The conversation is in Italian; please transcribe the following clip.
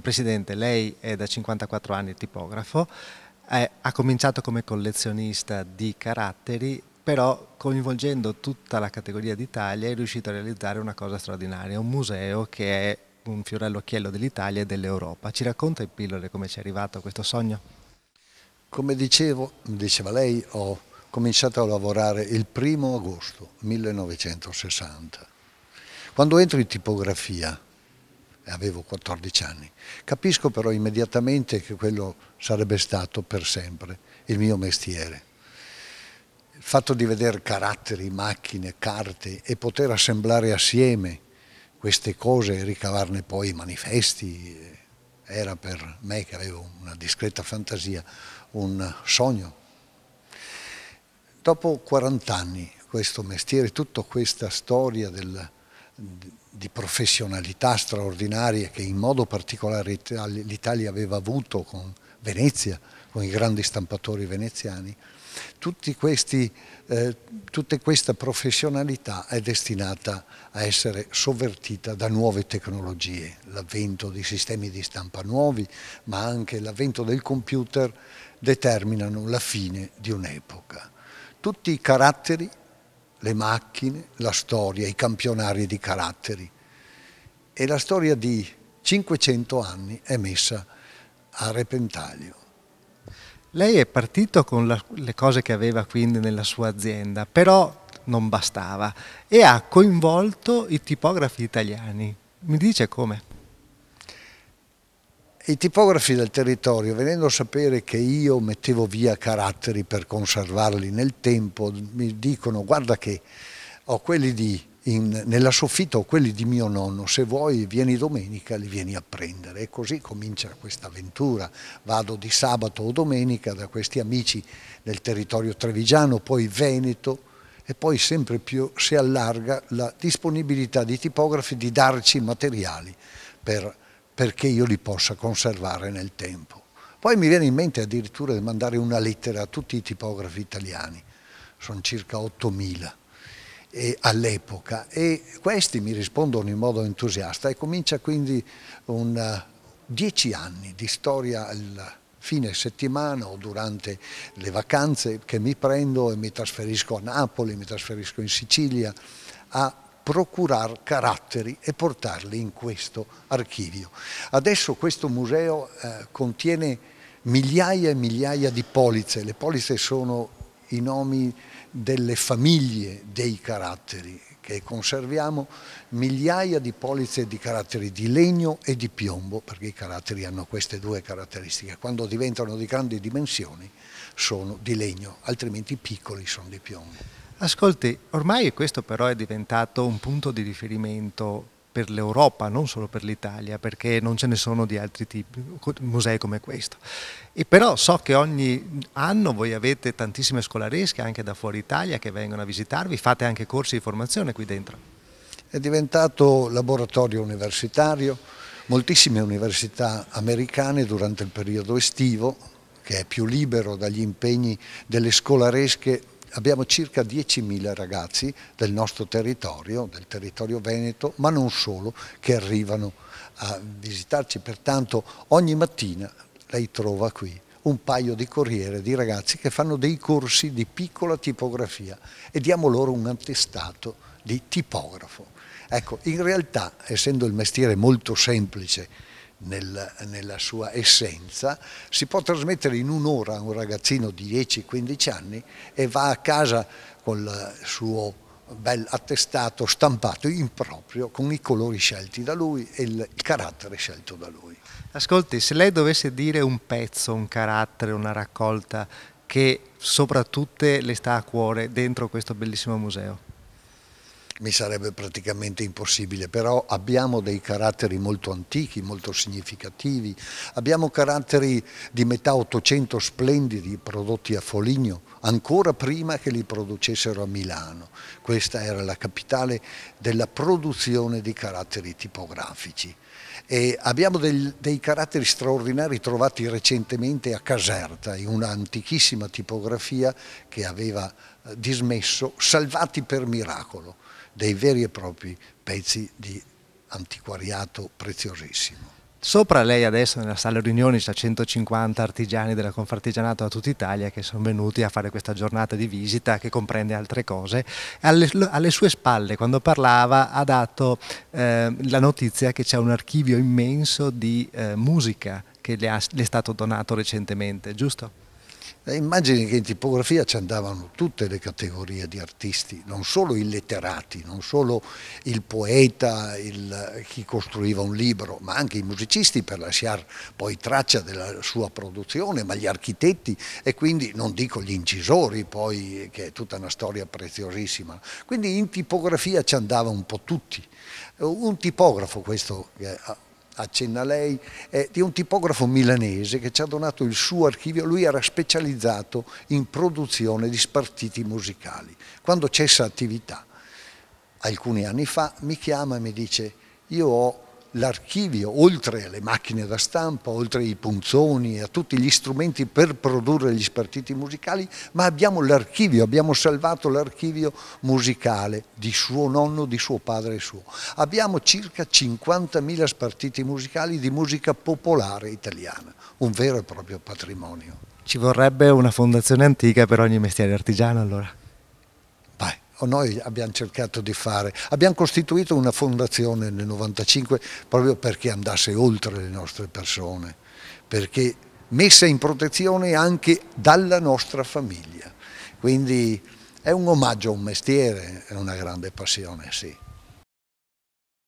Presidente, lei è da 54 anni tipografo, ha cominciato come collezionista di caratteri, però coinvolgendo tutta la categoria d'Italia è riuscito a realizzare una cosa straordinaria, un museo che è un fiore all'occhiello dell'Italia e dell'Europa. Ci racconta in pillole come ci è arrivato a questo sogno? Come diceva lei, ho cominciato a lavorare il 1° agosto 1960. Quando entro in tipografia, avevo 14 anni, capisco però immediatamente che quello sarebbe stato per sempre il mio mestiere. Il fatto di vedere caratteri, macchine, carte e poter assemblare assieme queste cose e ricavarne poi i manifesti era per me, che avevo una discreta fantasia, un sogno. Dopo 40 anni questo mestiere, tutta questa storia di professionalità straordinarie che in modo particolare l'Italia aveva avuto con Venezia, con i grandi stampatori veneziani, tutta questa professionalità è destinata a essere sovvertita da nuove tecnologie, l'avvento di sistemi di stampa nuovi, ma anche l'avvento del computer determinano la fine di un'epoca. Tutti i caratteri, le macchine, la storia, i campionari di caratteri e la storia di 500 anni è messa a repentaglio. Lei è partito con le cose che aveva quindi nella sua azienda, però non bastava e ha coinvolto i tipografi italiani. Mi dice come? I tipografi del territorio, venendo a sapere che io mettevo via caratteri per conservarli nel tempo, mi dicono: guarda che ho quelli nella soffitta ho quelli di mio nonno, se vuoi vieni domenica li vieni a prendere. E così comincia questa avventura. Vado di sabato o domenica da questi amici del territorio trevigiano, poi veneto, e poi sempre più si allarga la disponibilità di tipografi di darci materiali perché io li possa conservare nel tempo. Poi mi viene in mente addirittura di mandare una lettera a tutti i tipografi italiani, sono circa 8.000 all'epoca, e questi mi rispondono in modo entusiasta e comincia quindi 10 anni di storia al fine settimana o durante le vacanze che mi prendo e mi trasferisco a Napoli, mi trasferisco in Sicilia a procurare caratteri e portarli in questo archivio. Adesso questo museo contiene migliaia e migliaia di polizze. Le polizze sono i nomi delle famiglie dei caratteri che conserviamo, migliaia di polizze di caratteri di legno e di piombo, perché i caratteri hanno queste due caratteristiche: quando diventano di grandi dimensioni sono di legno, altrimenti piccoli sono di piombo. Ascolti, ormai questo però è diventato un punto di riferimento per l'Europa, non solo per l'Italia, perché non ce ne sono di altri tipi, musei come questo. E però so che ogni anno voi avete tantissime scolaresche anche da fuori Italia che vengono a visitarvi, fate anche corsi di formazione qui dentro. È diventato laboratorio universitario, moltissime università americane durante il periodo estivo, che è più libero dagli impegni delle scolaresche. Abbiamo circa 10.000 ragazzi del nostro territorio, del territorio veneto, ma non solo, che arrivano a visitarci. Pertanto ogni mattina lei trova qui un paio di corriere di ragazzi che fanno dei corsi di piccola tipografia e diamo loro un attestato di tipografo. Ecco, in realtà, essendo il mestiere molto semplice nella sua essenza, si può trasmettere in un'ora a un ragazzino di 10-15 anni e va a casa col suo bel attestato stampato in proprio, con i colori scelti da lui e il carattere scelto da lui. Ascolti, se lei dovesse dire un pezzo, un carattere, una raccolta che soprattutto le sta a cuore dentro questo bellissimo museo. Mi sarebbe praticamente impossibile, però abbiamo dei caratteri molto antichi, molto significativi, abbiamo caratteri di metà Ottocento splendidi prodotti a Foligno, ancora prima che li producessero a Milano. Questa era la capitale della produzione di caratteri tipografici. E abbiamo dei caratteri straordinari trovati recentemente a Caserta, in una antichissima tipografia che aveva dismesso, salvati per miracolo, dei veri e propri pezzi di antiquariato preziosissimo. Sopra lei adesso nella sala riunioni c'ha 150 artigiani della Confartigianato da tutta Italia che sono venuti a fare questa giornata di visita che comprende altre cose. Alle sue spalle, quando parlava, ha dato la notizia che c'è un archivio immenso di musica che le è stato donato recentemente, giusto? Immagini che in tipografia ci andavano tutte le categorie di artisti, non solo i letterati, non solo il poeta, chi costruiva un libro, ma anche i musicisti per lasciare poi traccia della sua produzione, ma gli architetti e quindi non dico gli incisori, poi che è tutta una storia preziosissima. Quindi in tipografia ci andava un po' tutti. Un tipografo, questo che accenna lei, è di un tipografo milanese che ci ha donato il suo archivio. Lui era specializzato in produzione di spartiti musicali. Quando cessa attività, alcuni anni fa, mi chiama e mi dice: io ho l'archivio, oltre alle macchine da stampa, oltre ai punzoni e a tutti gli strumenti per produrre gli spartiti musicali, ma abbiamo l'archivio, abbiamo salvato l'archivio musicale di suo nonno, di suo padre e suo. Abbiamo circa 50.000 spartiti musicali di musica popolare italiana, un vero e proprio patrimonio. Ci vorrebbe una fondazione antica per ogni mestiere artigiano, allora. Noi abbiamo cercato di fare, abbiamo costituito una fondazione nel 95 proprio perché andasse oltre le nostre persone, perché messa in protezione anche dalla nostra famiglia. Quindi è un omaggio a un mestiere, è una grande passione, sì.